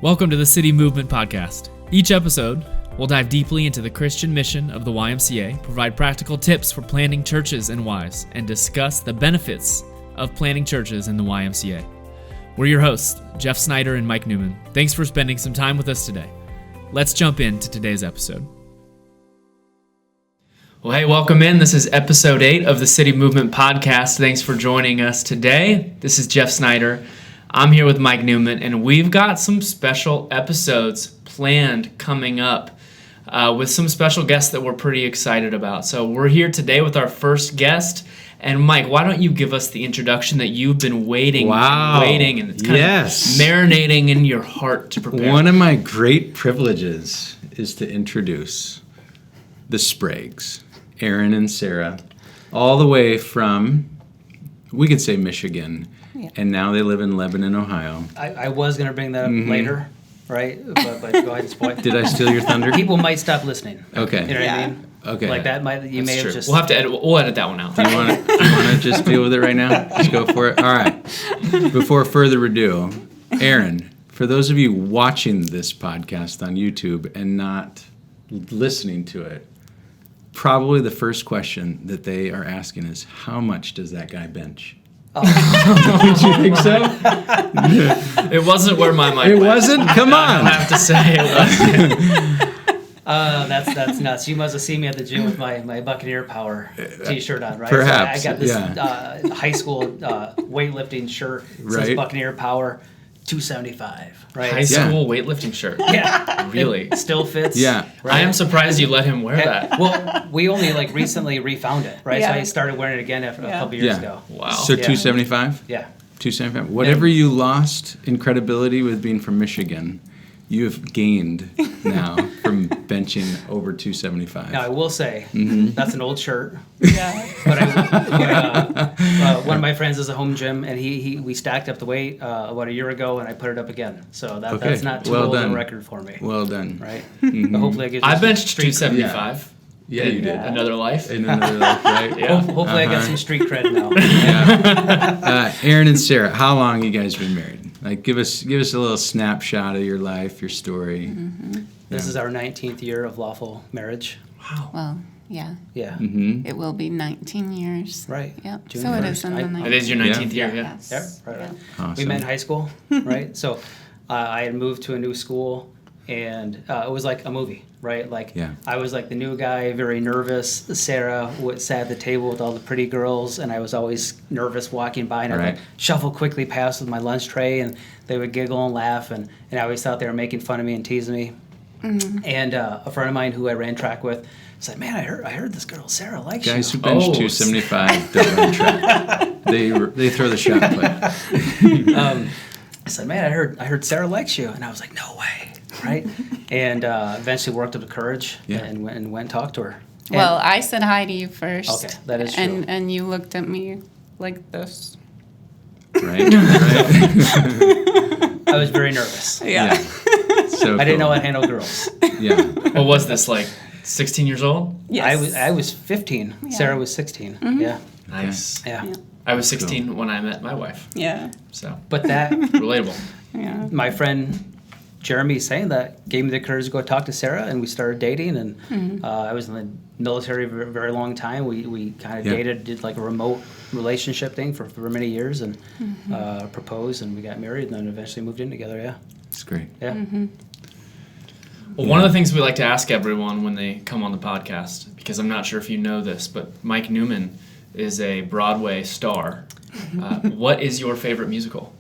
Welcome to the City Movement Podcast. Each episode, we'll dive deeply into the Christian mission of the YMCA, provide practical tips for planting churches in Ys, and discuss the benefits of planting churches in the YMCA. We're your hosts, Jeff Snyder and Mike Newman. Thanks for spending some time with us today. Let's jump into today's episode. Well, hey, welcome in. This is episode 8 of the City Movement Podcast. Thanks for joining us today. This is Jeff Snyder. I'm here with Mike Newman, and we've got some special episodes planned coming up with some special guests that we're pretty excited about. So we're here today with our first guest. And Mike, why don't you give us the introduction that you've been waiting and it's kind of marinating in your heart to prepare? One of my great privileges is to introduce the Spragues, Aaron and Sarah, all the way from, we could say Michigan, and now they live in Lebanon, Ohio. I was going to bring that up later, right? But go ahead and spoil it. Did I steal your thunder? People might stop listening. Okay. You know what I mean? Okay. Like that might, you may have just... We'll have to edit, we'll edit that one out. Do you want to just deal with it right now? Just go for it? All right. Before further ado, Aaron, for those of you watching this podcast on YouTube and not listening to it, probably the first question that they are asking is, how much does that guy bench? Oh. Did you think so? It wasn't where my mind It went. wasn't? Come on. I have to say it wasn't. That's nuts. You must have seen me at the gym with my Buccaneer Power T-shirt on, right? Perhaps, So I got this high school weightlifting shirt. It says Right. Buccaneer Power 275, right? High school weightlifting shirt. Yeah. Really? It still fits. Yeah. Right? I am surprised you let him wear that. Well, we only recently refound it, right? Yeah. So I started wearing it again after a couple years ago. Wow. So 275? Yeah. 275. Whatever you lost in credibility with being from Michigan, you have gained now from benching over 275. Now I will say that's an old shirt. Yeah. But one of my friends is a home gym, and we stacked up the weight about a year ago, and I put it up again. So that's not too old a record for me. Well done. Right? But hopefully I get. I benched 275. Yeah, you did. Another life. In another life, right? Yeah. Hopefully I got some street cred now. Yeah. Aaron and Sarah, how long you guys been married? Like, give us a little snapshot of your life, your story. Mm-hmm. This is our 19th year of lawful marriage. Wow. Well, yeah. Yeah. Mm-hmm. It will be 19 years. Right. Yep. June so it 1st. is in the 19th. It is your 19th year, yeah. Yes. Yep. Right. Yeah. Awesome. We met in high school, right? So I had moved to a new school, and it was like a movie, right? Like I was like the new guy, very nervous. Sarah sat at the table with all the pretty girls, and I was always nervous walking by, and I'd like shuffle quickly past with my lunch tray, and they would giggle and laugh, and I always thought they were making fun of me and teasing me. Mm-hmm. And a friend of mine who I ran track with said, "Man, I heard this girl Sarah likes you." Guys who bench 275 don't run track. They throw the shot put. I said, "Man, I heard Sarah likes you," and I was like, "No way." Right? And eventually worked up the courage and went and talked to her. Well, I said hi to you first. Okay, that is true. And you looked at me like this. Right? I was very nervous. Yeah. So I didn't know how to handle girls. Yeah. What was this, like 16 years old? Yes. I was 15. Yeah. Sarah was 16. Mm-hmm. Yeah. Nice. Yeah. I was 16 when I met my wife. Yeah. So, But that, relatable. Yeah. my friend Jeremy saying that gave me the courage to go talk to Sarah, and we started dating. And I was in the military for a very long time. We kind of dated, did like a remote relationship thing for many years, and proposed, and we got married, and then eventually moved in together. Yeah. It's great. Yeah. Mm-hmm. Well, one of the things we like to ask everyone when they come on the podcast, because I'm not sure if you know this, but Mike Newman is a Broadway star. What is your favorite musical?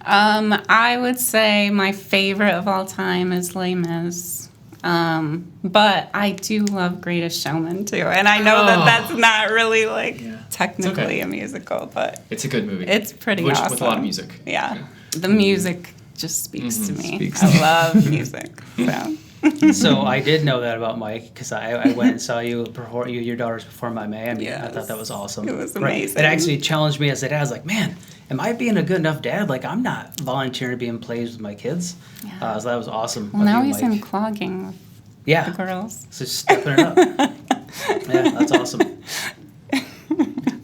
I would say my favorite of all time is Les Mis. But I do love Greatest Showman too. And I know that that's not really technically a musical, but it's a good movie. It's pretty awesome. With a lot of music. Yeah. The music just speaks to me. Speaks to I love music. So. So I did know that about Mike, because I went and saw you perform your daughters perform by May. I mean, I thought that was awesome. It was amazing. It actually challenged me as a dad. I was like, man, am I being a good enough dad? Like, I'm not volunteering to be in plays with my kids. Yeah. So that was awesome. Well, now he's in clogging with the girls. So stepping it up. Yeah, that's awesome.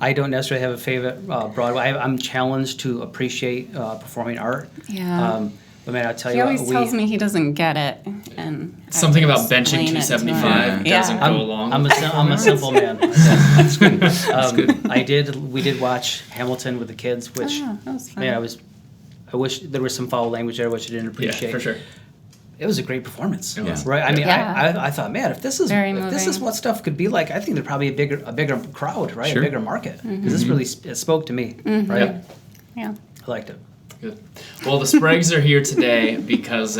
I don't necessarily have a favorite Broadway. I'm challenged to appreciate performing art. Yeah. But man, I'll tell He you always what, tells me he doesn't get it, and Something I about explain benching it to him. 275 doesn't Yeah. go along. I'm a simple man. That's good. We did watch Hamilton with the kids, which Oh, that was fun. man, I wish there was some foul language there, which I didn't appreciate. Yeah, for sure. It was a great performance, It was. right? I mean, Yeah. I thought, man, if this is Very what moving. stuff could be like, I think there'd probably be a bigger crowd, right? Sure. A bigger market, because this really it spoke to me, right? Yeah. Yeah. I liked it. Good. Well, the Spragues are here today because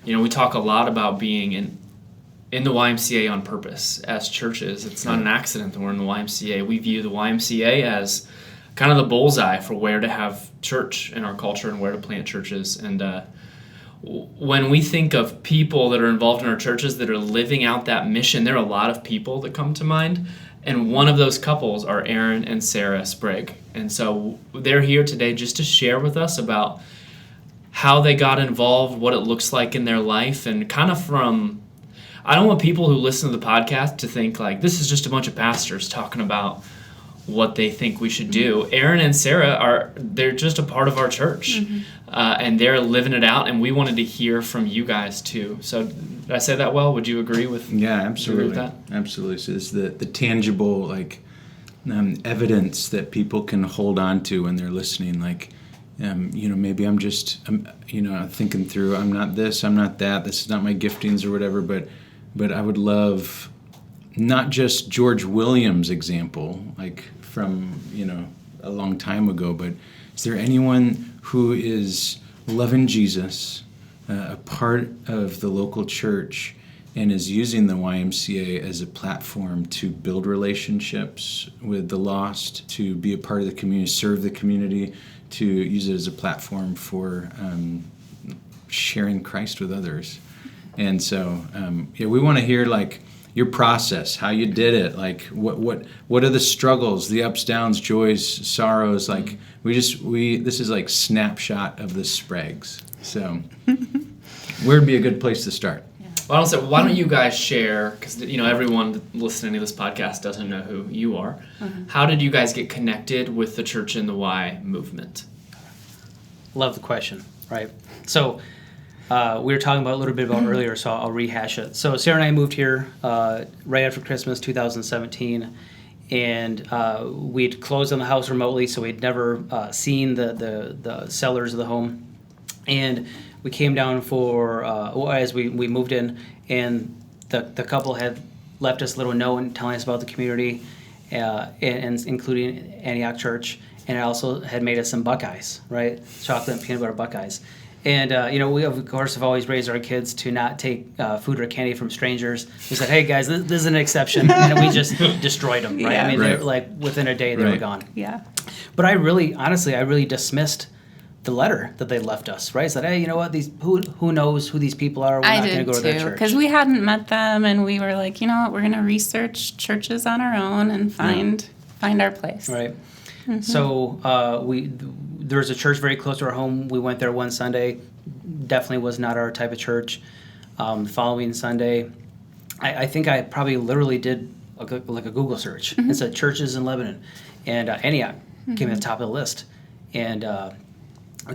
we talk a lot about being in the YMCA on purpose as churches. It's not an accident that we're in the YMCA. We view the YMCA as kind of the bullseye for where to have church in our culture and where to plant churches. And when we think of people that are involved in our churches that are living out that mission, there are a lot of people that come to mind. And one of those couples are Aaron and Sarah Sprague. And so they're here today just to share with us about how they got involved, what it looks like in their life, and kind of from, I don't want people who listen to the podcast to think like this is just a bunch of pastors talking about what they think we should do. Aaron and Sarah they're just a part of our church, and they're living it out, and we wanted to hear from you guys too. So did I say that well? Would you agree with Absolutely. that? Absolutely. So it's the tangible evidence that people can hold on to when they're listening. Maybe I'm just thinking through, I'm not this, I'm not that, this is not my giftings or whatever, but I would love not just George Williams' example, like from a long time ago, but is there anyone who is loving Jesus, a part of the local church, and is using the YMCA as a platform to build relationships with the lost, to be a part of the community, serve the community, to use it as a platform for sharing Christ with others? And so, we want to hear your process, how you did it, what are the struggles, the ups, downs, joys, sorrows. This is like snapshot of the Spragues. So, where'd be a good place to start? Well, why don't you guys share, because everyone listening to this podcast doesn't know who you are. How did you guys get connected with the Church in the Y movement? Love the question, right? So we were talking about a little bit about earlier, so I'll rehash it. So Sarah and I moved here right after Christmas 2017, and we'd closed on the house remotely, so we'd never seen the sellers of the home. And we came down as we moved in, and the couple had left us a little note telling us about the community, and including Antioch Church, and it also had made us some Buckeyes, right? Chocolate and peanut butter Buckeyes. And, we, of course, have always raised our kids to not take food or candy from strangers. We said, hey, guys, this is an exception. And we just destroyed them, right? Yeah. I mean, they're within a day, they were gone. Yeah. But I really dismissed the letter that they left us, right? Said, hey, you know what? Who knows who these people are? We're not going to go to their church. Because we hadn't met them, and we were like, you know what? We're going to research churches on our own and find our place. Right. Mm-hmm. So there was a church very close to our home. We went there one Sunday. Definitely was not our type of church. The following Sunday, I think I probably literally did a Google search. It said churches in Lebanon, and Antioch came at the top of the list. And I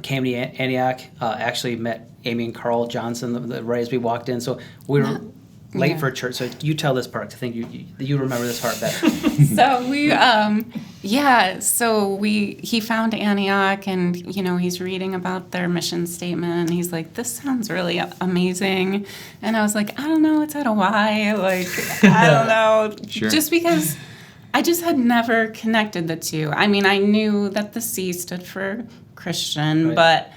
came to Antioch. Actually met Amy and Carl Johnson right as we walked in. So we were late for church. So you tell this part. I think you remember this part better. So he found Antioch, and he's reading about their mission statement, and he's like, this sounds really amazing. And I was like, I don't know, it's at a Y, I don't know. Sure. Just because I just had never connected the two. I mean, I knew that the C stood for Christian, right. But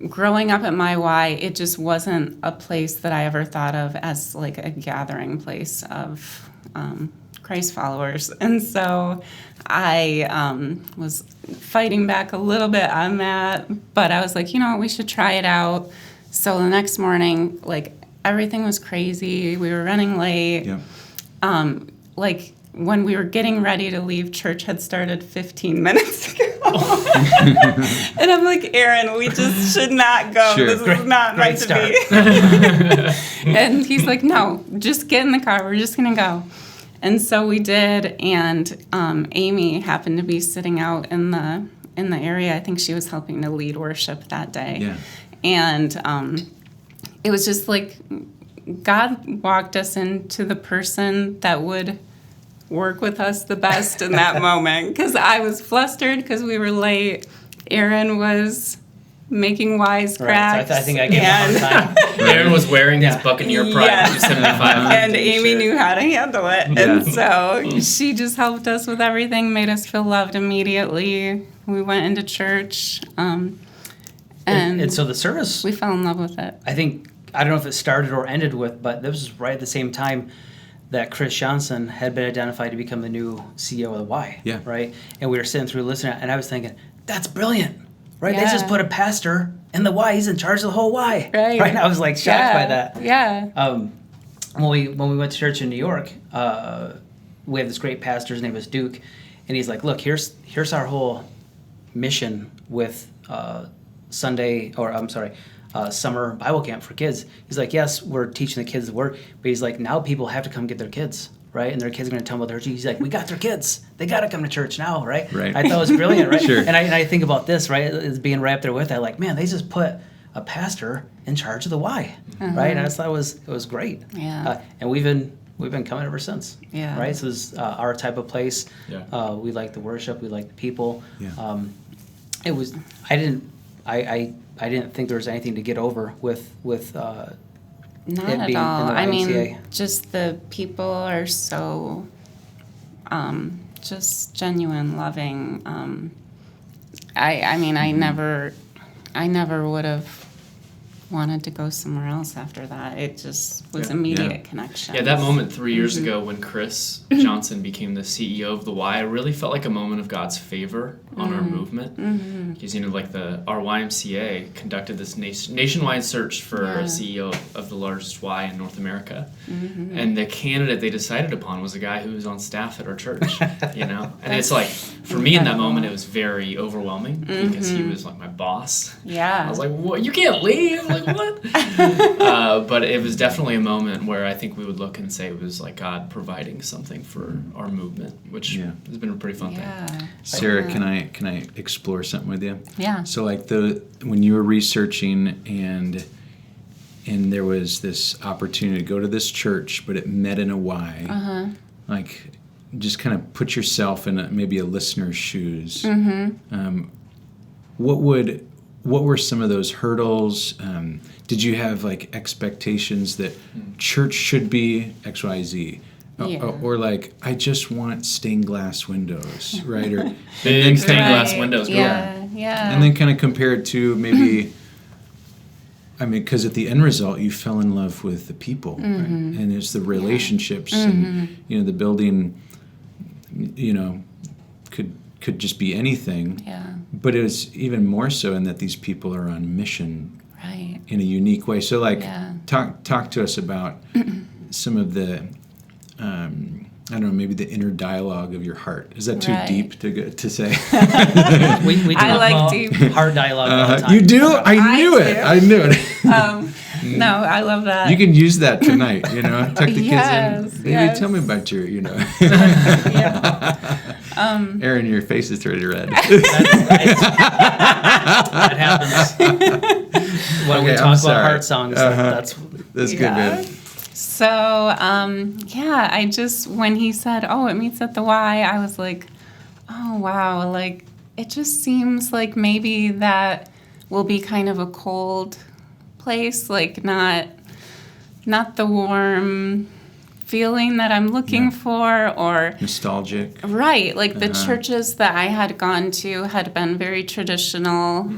growing up at my Y, it just wasn't a place that I ever thought of as a gathering place of Christ followers. And so I was fighting back a little bit on that, but I was like, we should try it out. So the next morning, everything was crazy. We were running late. Yeah. When we were getting ready to leave, church had started 15 minutes ago. And I'm like, Aaron, we just should not go. Sure. This is not meant to be. And he's like, no, just get in the car. We're just going to go. And so we did, and Amy happened to be sitting out in the area. I think she was helping to lead worship that day. Yeah. And it was just like God walked us into the person that would work with us the best in that moment. Because I was flustered because we were late. Aaron was making wisecracks. Right, so I think I gave him a hard time. Aaron was wearing his Buccaneer Pride 275. And Amy knew how to handle it. Yeah. And so she just helped us with everything, made us feel loved immediately. We went into church. And so the service, we fell in love with it. I don't know if it started or ended with, but this was right at the same time that Chris Johnson had been identified to become the new CEO of the Y. Yeah. Right? And we were sitting through listening, and I was thinking, that's brilliant. Right? Yeah. They just put a pastor in the Y. He's in charge of the whole Y. Right. And I was like shocked by that. Yeah. When we went to church in New York, we had this great pastor. His name was Duke. And he's like, look, here's our whole mission with summer Bible camp for kids. He's like, yes, we're teaching the kids the word, but he's like, now people have to come get their kids, right? And their kids are going to tell them about their church. He's like, we got their kids. They got to come to church now, right? Right. I thought it was brilliant, right? Sure. And I think about this, right, as being right up there with that, like, man, they just put a pastor in charge of the Y, right? And I just thought it was great. Yeah. And we've been coming ever sinse. Yeah. Right? So this is our type of place. Yeah. We like the worship. We like the people. Yeah. It was. I didn't think there was anything to get over with Not it at being all. in the I mean, YMCA. just the people are so just genuine, loving. I never would have wanted to go somewhere else after that. It just was immediate connection. Yeah, that moment 3 years ago when Chris Johnson became the CEO of the Y, I really felt like a moment of God's favor on our movement. Because, our YMCA conducted this nationwide search for a CEO of the largest Y in North America. And the candidate they decided upon was a guy who was on staff at our church, And it's like, for me in that moment, it was very overwhelming because he was like my boss. Yeah. I was like, what? You can't leave? I'm like, what? But it was definitely a moment where I think we would look and say it was like God providing something for our movement, which has been a pretty fun thing. Sarah, can I explore something with you? Yeah. So like when you were researching and there was this opportunity to go to this church, but it met in a Y. Like, just kind of put yourself in maybe a listener's shoes. What were some of those hurdles? Did you have like expectations that church should be X, Y, Z? Or like, I just want stained glass windows, right? Or big stained glass windows. Yeah. And then kind of compare it to maybe, because at the end result, you fell in love with the people, right? And it's the relationships, and the building, could just be anything. Yeah. But it was even more so in that these people are on mission, right, in a unique way. So, like, talk to us about some of the, I don't know, maybe the inner dialogue of your heart. Is that too deep to say? we do I like deep heart dialogue all the time. You do? I knew it. No, I love that. You can use that tonight, tuck the kids in. Maybe tell me about your, Aaron, your face is turning red. That happens. When we talk about heart songs, that's good, man. So, I just, when he said, it meets at the Y, I was like, oh, wow, like, it just seems like maybe that will be kind of a cold place, like not the warm feeling that I'm looking for, or nostalgic. Right, like the churches that I had gone to had been very traditional,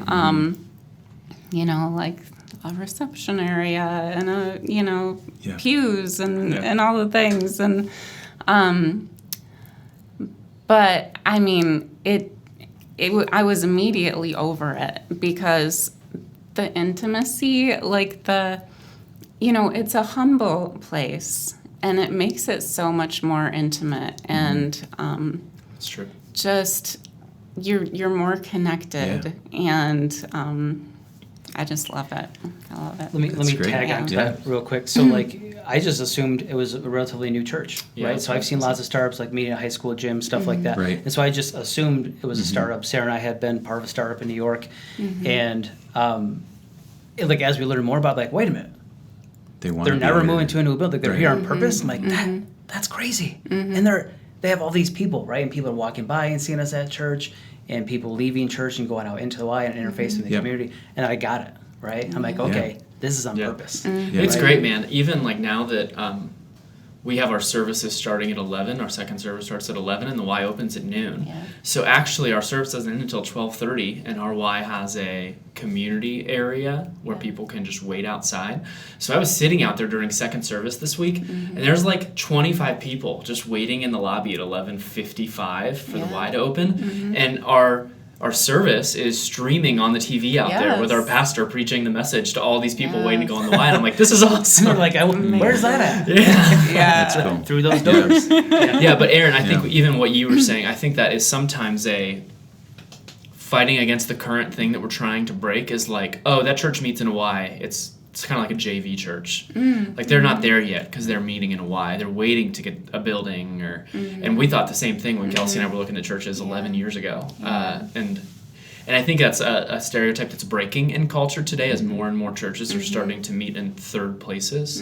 like a reception area and pews and all the things, and but I mean I was immediately over it because the intimacy, like it's a humble place. And it makes it so much more intimate, and That's true. Just you're more connected, and I just love it. I love it. Let me tag on to that real quick. So, like, I just assumed it was a relatively new church, right? So I've seen lots of startups, like meeting a high school gym, stuff like that. Right. And so I just assumed it was a startup. Sarah and I had been part of a startup in New York. And like as we learned more about it, like, wait a minute. They're never moving to a new building. They're here on purpose. I'm like, that's crazy. And they have all these people, right? And people are walking by and seeing us at church, and people leaving church and going out into the Y and interfacing with the community. And I got it, right? I'm like, okay, this is on purpose. It's great, man. Even like now that we have our services starting at 11, our second service starts at 11, and the Y opens at noon. Yeah. So actually, our service doesn't end until 12:30, and our Y has a community area where people can just wait outside. So I was sitting out there during second service this week, and there's like 25 people just waiting in the lobby at 11:55 for the Y to open, and our service is streaming on the TV out there with our pastor preaching the message to all these people waiting to go on the Y. And I'm like, this is awesome. They're like, where's that at? That's cool. Through those doors. But Aaron, I think even what you were saying, I think that is sometimes a fighting against the current thing that we're trying to break is like, oh, that church meets in a Y. It's kind of like a JV church. Like they're not there yet because they're meeting in a Y. They're waiting to get a building, and we thought the same thing when Kelsey and I were looking at churches 11 years ago. And I think that's a stereotype that's breaking in culture today as more and more churches are starting to meet in third places.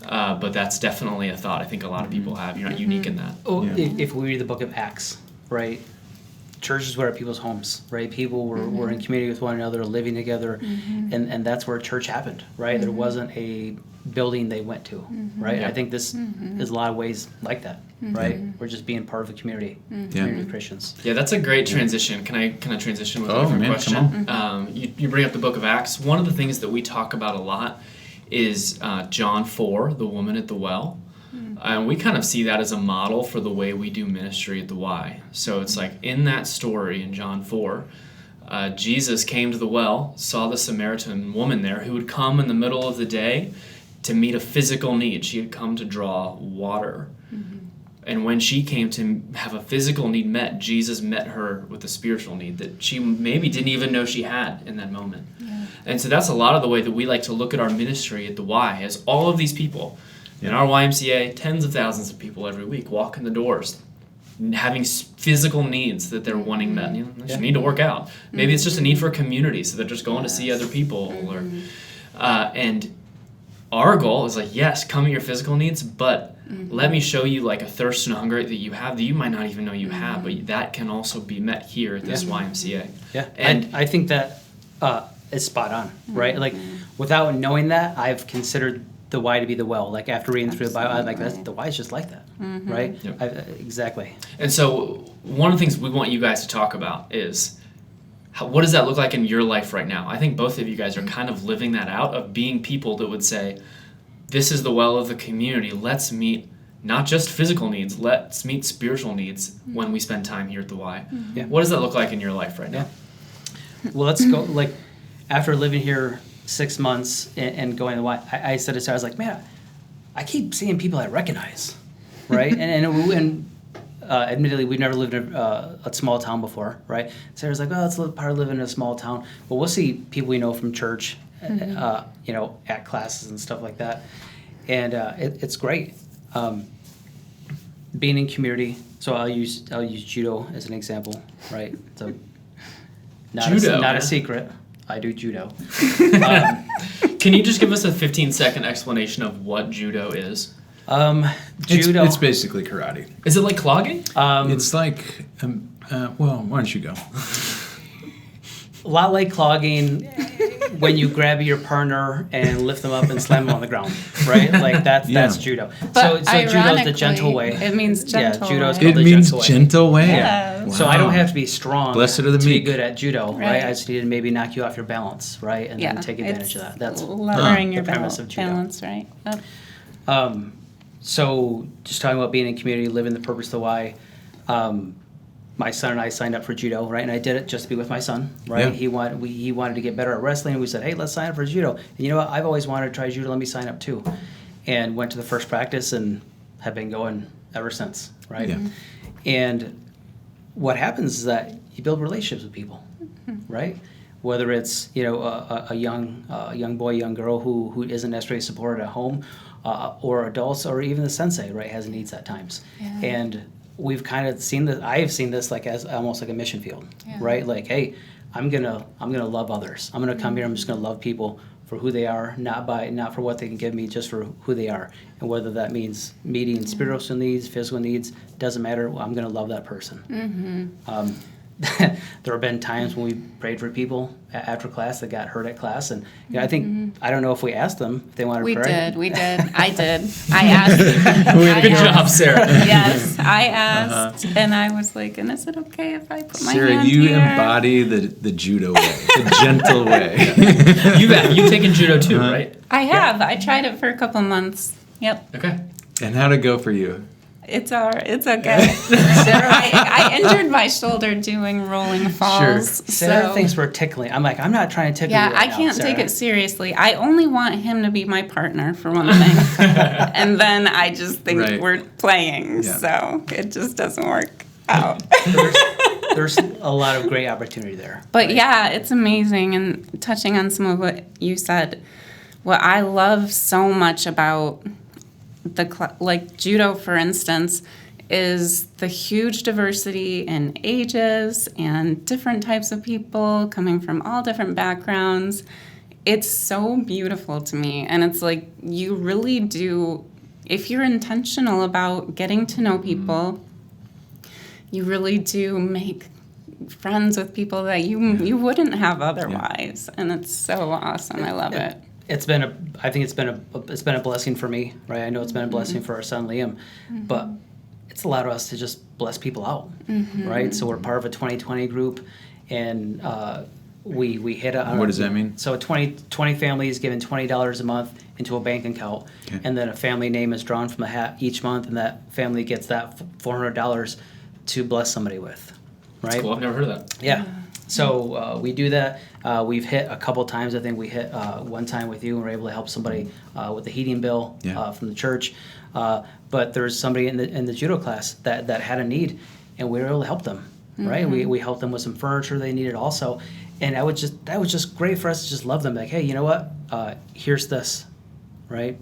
But that's definitely a thought I think a lot of people have. You're not unique in that. If we read the book of Acts, right? Churches were at people's homes, right? People were in community with one another, living together, and that's where church happened, right? There wasn't a building they went to, right? I think this is a lot of ways like that, right? We're just being part of a community, community of Christians. Yeah, that's a great transition. Can I transition with a different question? You bring up the book of Acts. One of the things that we talk about a lot is John 4, the woman at the well. And we kind of see that as a model for the way we do ministry at the Y. So it's like in that story in John 4, Jesus came to the well, saw the Samaritan woman there who would come in the middle of the day to meet a physical need. She had come to draw water. And when she came to have a physical need met, Jesus met her with a spiritual need that she maybe didn't even know she had in that moment. And so that's a lot of the way that we like to look at our ministry at the Y, as all of these people in our YMCA, tens of thousands of people every week walk in the doors having physical needs that they're wanting met. They just need to work out. Maybe it's just a need for a community, so they're just going to see other people. And our goal is like, yes, come at your physical needs, but let me show you like a thirst and hunger that you have that you might not even know you have, but that can also be met here at this YMCA. And I think that is spot on, right? Like, without knowing that, I've considered the Y to be the well. Like after reading through the Bible, I'm like, the Y is just like that, right? Exactly. And so one of the things we want you guys to talk about is what does that look like in your life right now? I think both of you guys are kind of living that out of being people that would say, this is the well of the community. Let's meet not just physical needs, let's meet spiritual needs when we spend time here at the Y. What does that look like in your life right now? Well, let's go, like, after living here 6 months and going to the Y, I said to Sarah, I was like, man, I keep seeing people I recognize, right? and admittedly, we've never lived in a small town before, right? Sarah's like, oh, it's part of living in a small town. But we'll see people we know from church, at classes and stuff like that. And it's great. Being in community, so I'll use judo as an example, right? So not a secret. I do judo. Can you just give us a 15-second explanation of what judo is? Judo. It's basically karate. Is it like clogging? It's like, well, why don't you go? A lot like clogging when you grab your partner and lift them up and slam them on the ground, right? Like that's judo. But so judo is the gentle way. It means gentle. Judo is way. called It the means gentle way. gentle way. Yeah. Wow. So I don't have to be strong Blessed are the to be meek. good at judo, right? I just need to maybe knock you off your balance, right? And then take advantage of that. That's lowering your the premise of judo. balance, right? So just talking about being in community, living the purpose of the Y, my son and I signed up for judo, right? And I did it just to be with my son, right? Yeah. He wanted to get better at wrestling, and we said, hey, let's sign up for judo. And you know what? I've always wanted to try judo. Let me sign up too. And went to the first practice and have been going ever since, right? Yeah. And what happens is that you build relationships with people, right? whether it's a young boy, young girl who isn't necessarily supported at home, or adults, or even the sensei, right, has needs at times. Yeah. And we've kind of seen this. I have seen this like as almost like a mission field, right? Like, hey, I'm gonna love others. I'm gonna come here. I'm just gonna love people for who they are, not for what they can give me, just for who they are. And whether that means meeting spiritual needs, physical needs, doesn't matter. I'm going to love that person. There have been times when we prayed for people after class that got hurt at class, and I think I don't know if we asked them if they wanted to pray. We did. I did. I asked. Good job, Sarah. Yes, I asked, and I was like, "And is it okay if I put my Sarah, hand you here?" embody the judo way, the gentle way. You've taken judo too, right? I have. I tried it for a couple months. Yep. Okay. And how'd it go for you? It's okay. Sarah, I injured my shoulder doing rolling falls. Sarah thinks we're tickling. I'm like, I'm not trying to tickle you right I now, can't Sarah. take it seriously. I only want him to be my partner, for one thing. And then I just think we're playing, so it just doesn't work out. There's a lot of great opportunity there. But it's amazing. And touching on some of what you said, what I love so much about like judo, for instance, is the huge diversity in ages and different types of people coming from all different backgrounds. It's so beautiful to me. And it's like, you really do, if you're intentional about getting to know people, you really do make friends with people that you wouldn't have otherwise. And it's so awesome. I love it. I think it's been a blessing for me, right? I know it's been a blessing for our son Liam, but it's allowed us to just bless people out, right? So we're part of a 2020 group, and we hit a. What does that mean? So 20 families giving $20 a month into a bank account, and then a family name is drawn from a hat each month, and that family gets that $400 to bless somebody with, right? That's cool. I've never heard of that. Yeah. So we do that. We've hit a couple times. I think we hit one time with you, and we were able to help somebody with the heating bill from the church. But there's somebody in the judo class that had a need, and we were able to help them. Right? We helped them with some furniture they needed also, and that was just great for us to just love them. Like, hey, you know what? Here's this, right?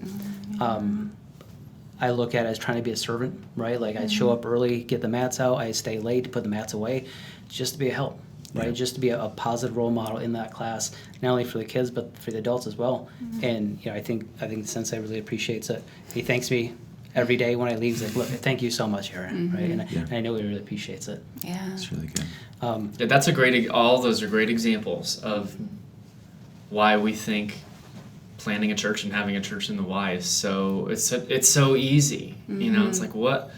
I look at it as trying to be a servant, right? Like I show up early, get the mats out. I stay late to put the mats away, just to be a help. Right, just to be a positive role model in that class, not only for the kids but for the adults as well. And I think the sensei really appreciates it. He thanks me every day when I leave. He's like, "Look, thank you so much, Aaron." Right, and I know he really appreciates it. Yeah, it's really good. That's a great. All those are great examples of why we think planning a church and having a church in the Y is so it's so easy. It's like what.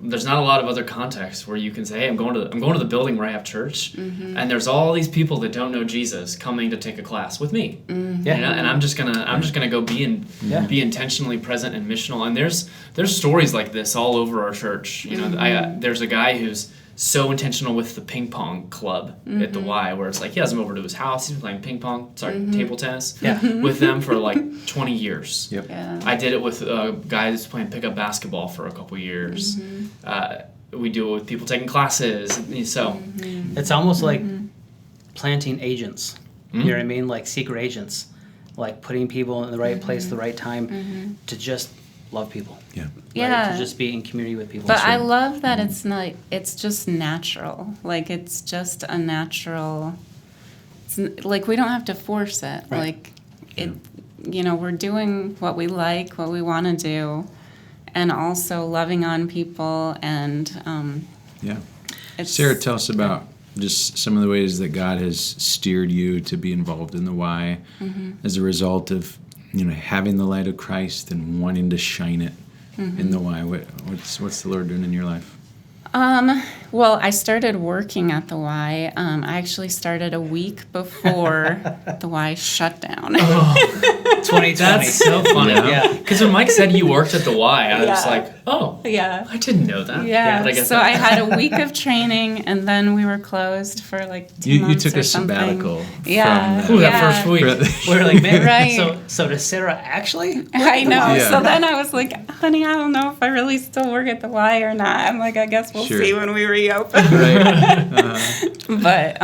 There's not a lot of other contexts where you can say, "Hey, I'm going to the building where I have church, and there's all these people that don't know Jesus coming to take a class with me, and I'm just gonna go be intentionally present and missional." And there's stories like this all over our church. There's a guy who's so intentional with the ping pong club at the Y, where it's like he has them over to his house. He's been playing table tennis with them for like 20 years. Yep. Yeah. I did it with a guy that's playing pickup basketball for a couple years. We do it with people taking classes. So it's almost like planting agents. You know what I mean? Like secret agents, like putting people in the right place at the right time to just love people. Right? To just be in community with people. But I love that it's just natural. Like it's just a natural. It's like we don't have to force it. Like it. We're doing what we like, what we want to do, and also loving on people and. Sarah, tell us about just some of the ways that God has steered you to be involved in the Y as a result of having the light of Christ and wanting to shine it in the Y. What's the Lord doing in your life? Well, I started working at the Y. I actually started a week before the Y shut down. 2020. That's so funny. Because when Mike said you worked at the Y, I was like, oh, yeah, I didn't know that. Yeah, but I guess so I had a week of training, and then we were closed for like 2 months. You took or a something. sabbatical. Yeah. From that first week. We were like, man, Right. so does Sarah actually? I know. Yeah. So then I was like, honey, I don't know if I really still work at the Y or not. I'm like, I guess we'll see when we reopen. Right. But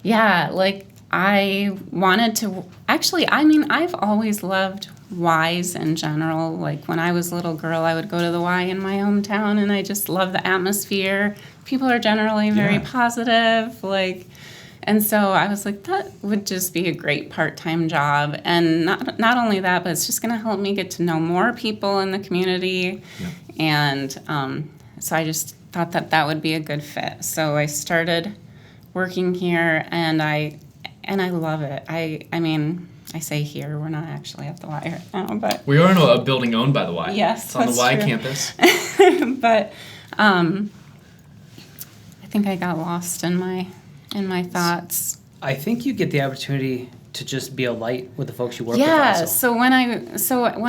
Yeah, like I wanted to, actually, I mean, I've always loved Ys in general. Like when I was a little girl, I would go to the Y in my hometown, and I just love the atmosphere. People are generally very positive, like, and so I was like, that would just be a great part-time job. And not only that, but it's just going to help me get to know more people in the community. Yeah. And so I just thought that would be a good fit. So I started working here, and I love it. I mean, I say here, we're not actually at the Y right now, but we are in a building owned by the Y. Yes, it's on the Y true. campus. But I think I got lost in my thoughts. I think you get the opportunity to just be a light with the folks you work with. Yeah. Also. So when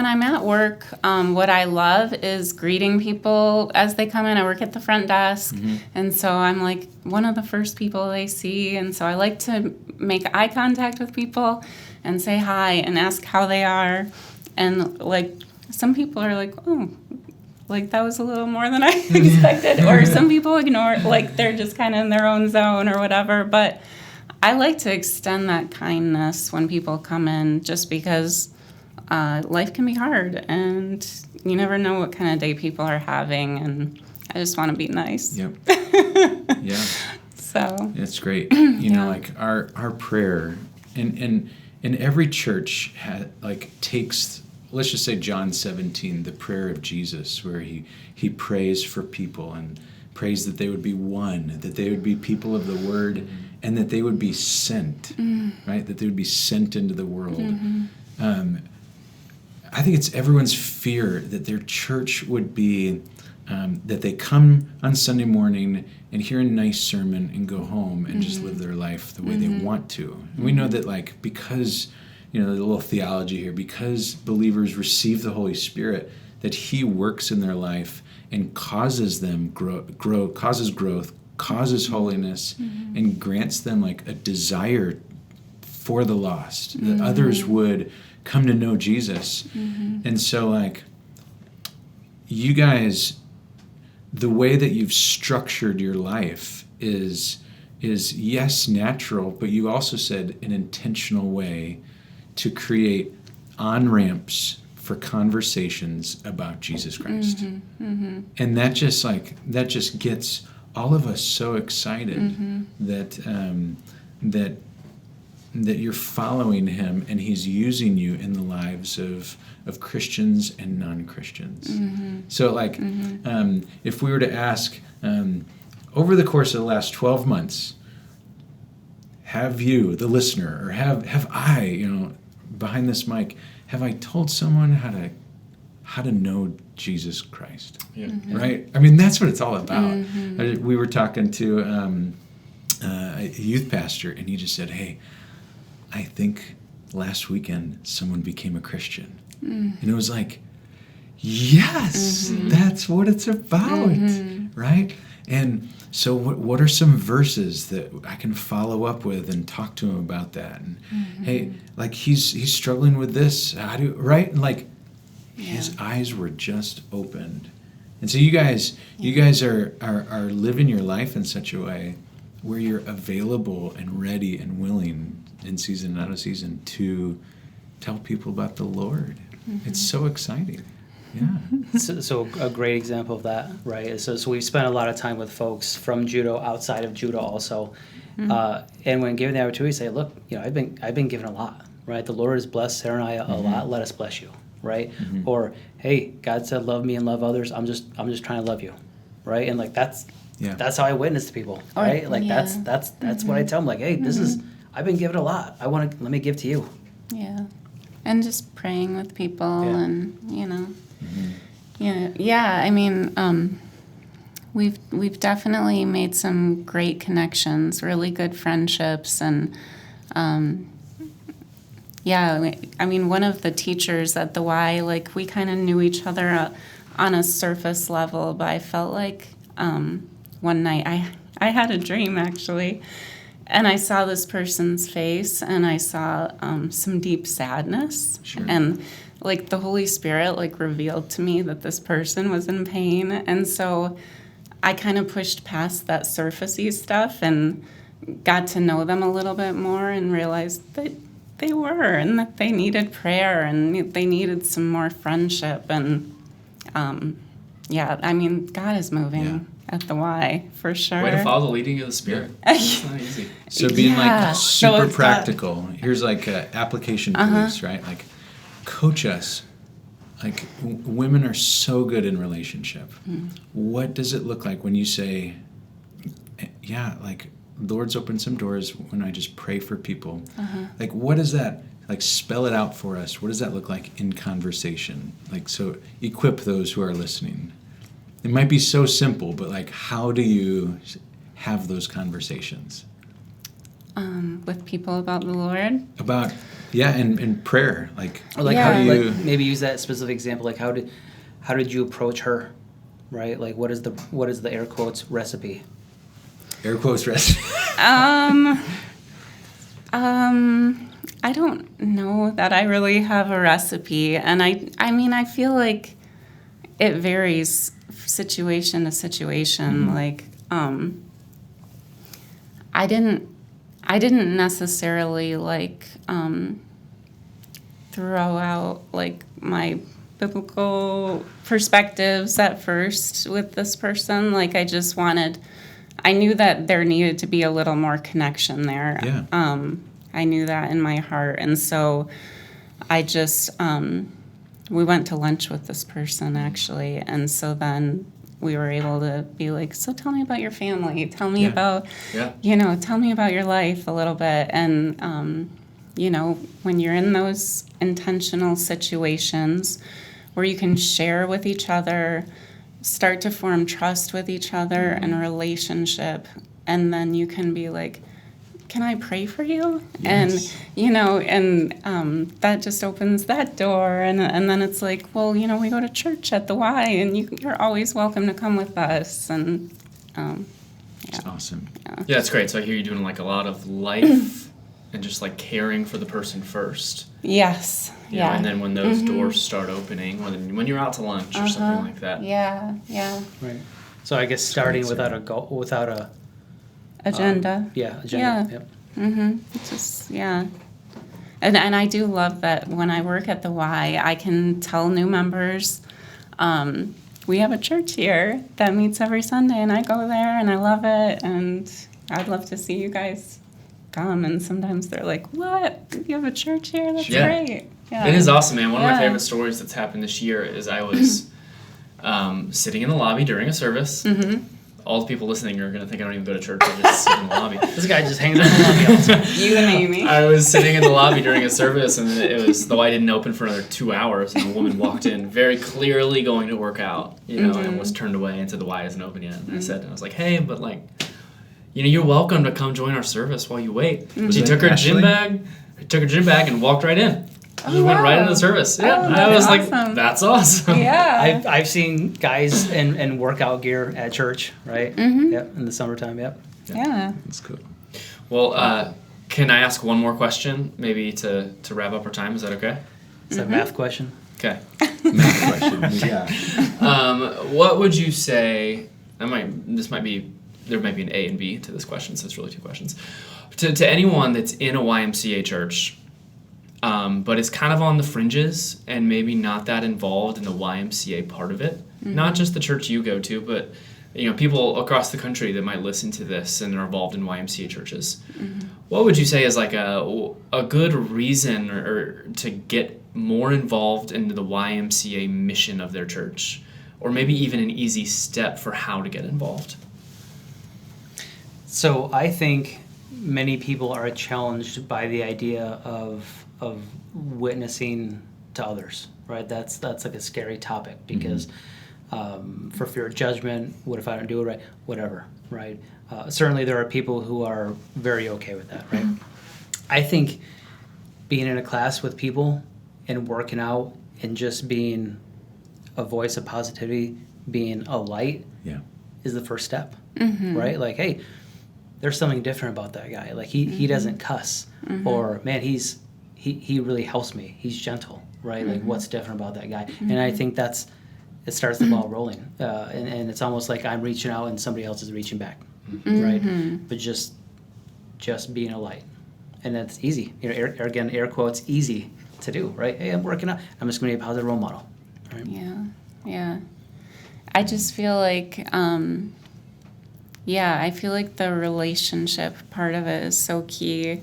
I'm at work, what I love is greeting people as they come in. I work at the front desk, and so I'm like one of the first people they see, and so I like to make eye contact with people and say hi and ask how they are, and like some people are like, oh, like that was a little more than I expected, or some people ignore, like they're just kind of in their own zone or whatever, but I like to extend that kindness when people come in, just because life can be hard and you never know what kind of day people are having, and I just want to be nice. Yep. Yeah. So it's great. You know, like our prayer, and every church takes, let's just say John 17, the prayer of Jesus, where he prays for people and prays that they would be one, that they would be people of the word, and that they would be sent, right? That they would be sent into the world. I think it's everyone's fear that their church would be, that they come on Sunday morning and hear a nice sermon and go home and just live their life the way they want to. And we know that, like, because, you know, the little theology here, because believers receive the Holy Spirit, that he works in their life and causes them causes growth, causes holiness, and grants them like a desire for the lost, that others would come to know Jesus. And so, like, you guys, the way that you've structured your life is yes, natural, but you also said an intentional way to create on-ramps for conversations about Jesus Christ. And that just gets all of us so excited that you're following him and he's using you in the lives of Christians and non-Christians. So, like, if we were to ask, over the course of the last 12 months, have you, the listener, or have I, you know, behind this mic, have I told someone how to know Jesus Christ? Yeah. Right? I mean, that's what it's all about. We were talking to a youth pastor, and he just said, hey, I think last weekend someone became a Christian. And it was like, yes, that's what it's about, right? And so what are some verses that I can follow up with and talk to him about that? And hey, like he's struggling with this, right? And like his eyes were just opened. And so you guys are living your life in such a way where you're available and ready and willing in season and out of season to tell people about the Lord. It's so exciting. Yeah. So a great example of that, right? So we've spent a lot of time with folks from judo, outside of judo also, and when given the opportunity, say, look, you know, I've been given a lot, right? The Lord has blessed Sarah and I a lot. Let us bless you, right? Or hey, God said, love me and love others. I'm just trying to love you, right? And like that's how I witness to people, right? Like that's what I tell them. Like, hey, this is, I've been given a lot. let me give to you. Yeah, and just praying with people, and you know. Yeah. I mean, we've definitely made some great connections, really good friendships, and I mean, one of the teachers at the Y, like we kind of knew each other on a surface level, but I felt like one night I had a dream actually, and I saw this person's face, and I saw some deep sadness, and like the Holy Spirit like revealed to me that this person was in pain, and so I kind of pushed past that surfacey stuff and got to know them a little bit more and realized that they were, and that they needed prayer, and they needed some more friendship. And I mean, God is moving at the Y for sure. Way to follow the leading of the Spirit. It's not easy. So being like super it's practical. Here's like application tools, right? Like coach us. Like women are so good in relationship. What does it look like when you say, like Lord's opened some doors when I just pray for people? Like what is that? Like spell it out for us. What does that look like in conversation? Like, so equip those who are listening. It might be so simple, but like how do you have those conversations? With people about the Lord? About, and prayer. Like, Or like how do you... like maybe use that specific example. Like how did you approach her, right? Like what is the air quotes recipe? Air quotes recipe. I don't know that I really have a recipe, and I mean I feel like it varies situation to situation. Like I didn't necessarily like throw out like my biblical perspectives at first with this person. Like I knew that there needed to be a little more connection there. Yeah. I knew that in my heart, and so I just we went to lunch with this person actually, and so then we were able to be like, so tell me about your family, tell me about tell me about your life a little bit. And when you're in those intentional situations where you can share with each other, start to form trust with each other and a relationship, and then you can be like, can I pray for you? Yes. And that just opens that door. And then it's like, well, we go to church at the Y, and you're always welcome to come with us. And It's awesome. Yeah, it's great. So I hear you doing like a lot of life and just like caring for the person first. Yes. You know, and then when those doors start opening, when you're out to lunch or something like that. Yeah. Right. So I guess starting without a goal, without a agenda. agenda. Yeah. Yep. It's just, And I do love that when I work at the Y, I can tell new members, we have a church here that meets every Sunday, and I go there, and I love it, and I'd love to see you guys come. And sometimes they're like, what? You have a church here? That's great. Yeah. It is awesome, man. One of my favorite stories that's happened this year is I was sitting in the lobby during a service. All the people listening are going to think I don't even go to church. I just sit in the lobby. This guy just hangs out in the lobby all the time. You and Amy. I was sitting in the lobby during a service, and the Y didn't open for another 2 hours, and a woman walked in very clearly going to work out, and was turned away and said the Y isn't open yet. And I was like, hey, but like, you're welcome to come join our service while you wait. She took her gym bag and walked right in. Just went right into the service. Yeah, I was awesome. like, that's awesome. Yeah. I've seen guys in workout gear at church, right? Yep, in the summertime. Yep. Yeah. That's cool. Well, can I ask one more question, maybe to wrap up our time? Is that okay? Is that a math question? Okay. Math question. Yeah. What would you say? There might be an A and B to this question, so it's really two questions. To anyone that's in a YMCA church, but it's kind of on the fringes and maybe not that involved in the YMCA part of it. Not just the church you go to, but people across the country that might listen to this and are involved in YMCA churches. What would you say is like a good reason or to get more involved into the YMCA mission of their church, or maybe even an easy step for how to get involved? So I think many people are challenged by the idea of witnessing to others, right? That's like a scary topic because for fear of judgment, what if I don't do it right? Whatever, right? Certainly there are people who are very okay with that, right? I think being in a class with people and working out and just being a voice of positivity, being a light is the first step, right? Like, hey, there's something different about that guy. Like he doesn't cuss, or man, he really helps me. He's gentle, right? Like what's different about that guy? And I think it starts the ball rolling, and it's almost like I'm reaching out and somebody else is reaching back, right? But just just being a light. And that's easy. Air quotes, easy to do, right? Hey, I'm working out. I'm just going to be a positive role model. Right? Yeah. I just feel like, I feel like the relationship part of it is so key.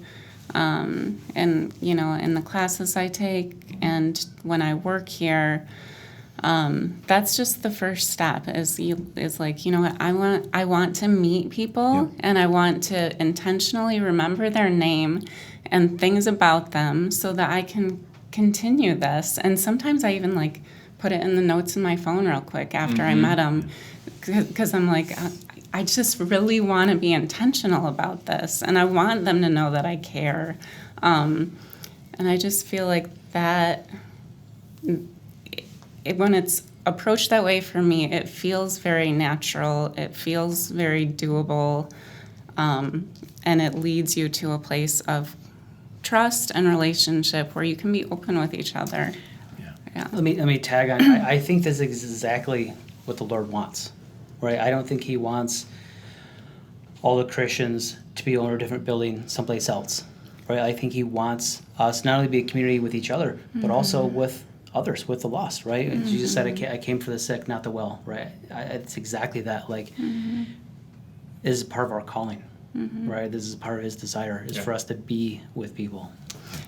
And, in the classes I take and when I work here, that's just the first step is like, you know what, I want to meet people and I want to intentionally remember their name and things about them so that I can continue this. And sometimes I even like put it in the notes in my phone real quick after I met them because I'm like, I just really want to be intentional about this and I want them to know that I care. And I just feel like that when it's approached that way for me, it feels very natural, it feels very doable, and it leads you to a place of trust and relationship where you can be open with each other. Yeah. Let me tag on. I think this is exactly what the Lord wants, right? I don't think He wants all the Christians to be in a different building someplace else, right? I think He wants us not only to be a community with each other, but also with others, with the lost, right? Jesus said, I came for the sick, not the well, right? It's exactly that. Like, this is part of our calling, right? This is part of His desire, is for us to be with people.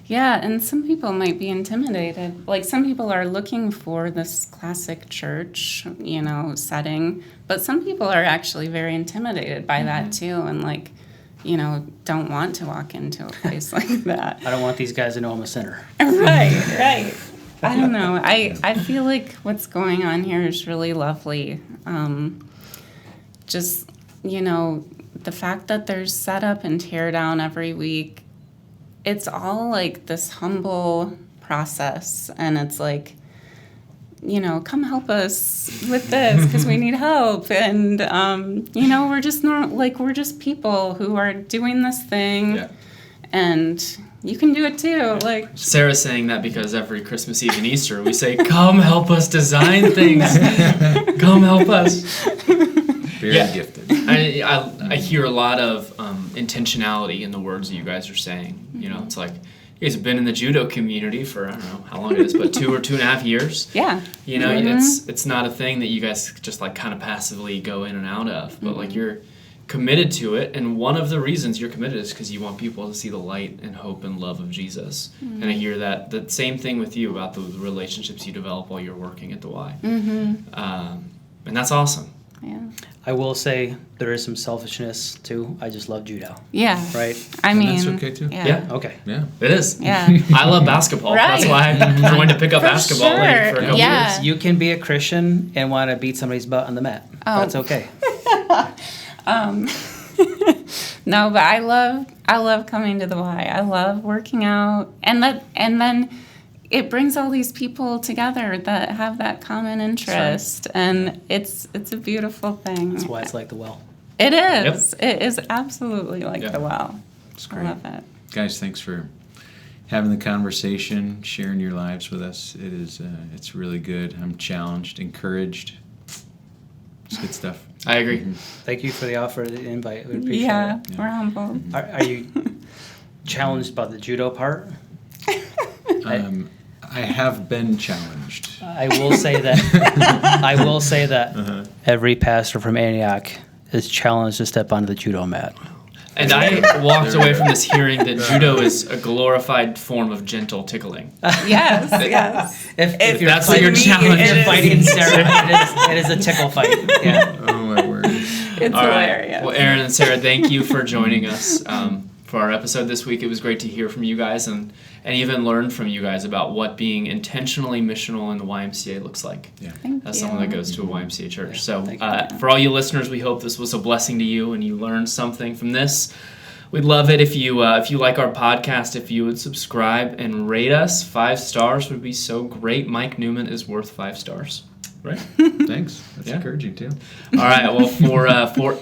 Yeah, and some people might be intimidated. Like, some people are looking for this classic church, setting, but some people are actually very intimidated by that too, and like, don't want to walk into a place like that. I don't want these guys to know I'm a sinner. Right. I don't know. I feel like what's going on here is really lovely. Just, the fact that there's setup and tear down every week, it's all like this humble process. And it's like, come help us with this because we need help. And, we're just we're just people who are doing this thing. Yeah. And you can do it too. Like Sarah's saying that because every Christmas Eve and Easter we say, "Come help us design things. Come help us." Very gifted. I hear a lot of intentionality in the words that you guys are saying. It's like you guys have been in the judo community for I don't know how long it is, but 2 or 2.5 years. Yeah. It's not a thing that you guys just like kind of passively go in and out of, but like you're committed to it, and one of the reasons you're committed is because you want people to see the light and hope and love of Jesus. And I hear that the same thing with you about the relationships you develop while you're working at the Y. And that's awesome. Yeah. I will say there is some selfishness too. I just love judo. Yeah. Right? And that's okay too. Yeah. Okay. Yeah. It is. Yeah. I love basketball. Right. That's why I joined to pick up basketball sure. for a couple years. You can be a Christian and want to beat somebody's butt on the mat. Oh. That's okay. No, but I love coming to the Y. I love working out, and then it brings all these people together that have that common interest, and it's a beautiful thing. That's why it's like the well. It is. Yep. It is absolutely like the well. It's great. I love it. Guys, thanks for having the conversation, sharing your lives with us. It is it's really good. I'm challenged, encouraged. It's good stuff. I agree. Thank you for the offer, the invite. We appreciate it. We're humbled. Are you challenged about the judo part? I have been challenged. I will say that. Every pastor from Antioch is challenged to step onto the judo mat. And I walked away from this hearing that judo is a glorified form of gentle tickling. Yes, yes. If you're that's what you're challenged. You're fighting Sarah. It is a tickle fight. Yeah. Oh my word. It's All hilarious. Right. Well, Aaron and Sarah, thank you for joining us for our episode this week. It was great to hear from you guys and even learn from you guys about what being intentionally missional in the YMCA looks like. Yeah. As someone that goes to a YMCA church. So you. For all you listeners, we hope this was a blessing to you and you learned something from this. We'd love it if you like our podcast, if you would subscribe and rate us. 5 stars would be so great. Mike Newman is worth 5 stars. Right? Thanks. That's encouraging too. All right. Well, for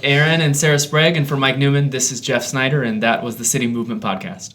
Aaron and Sarah Sprague and for Mike Newman, this is Jeff Snyder, and that was the City Movement Podcast.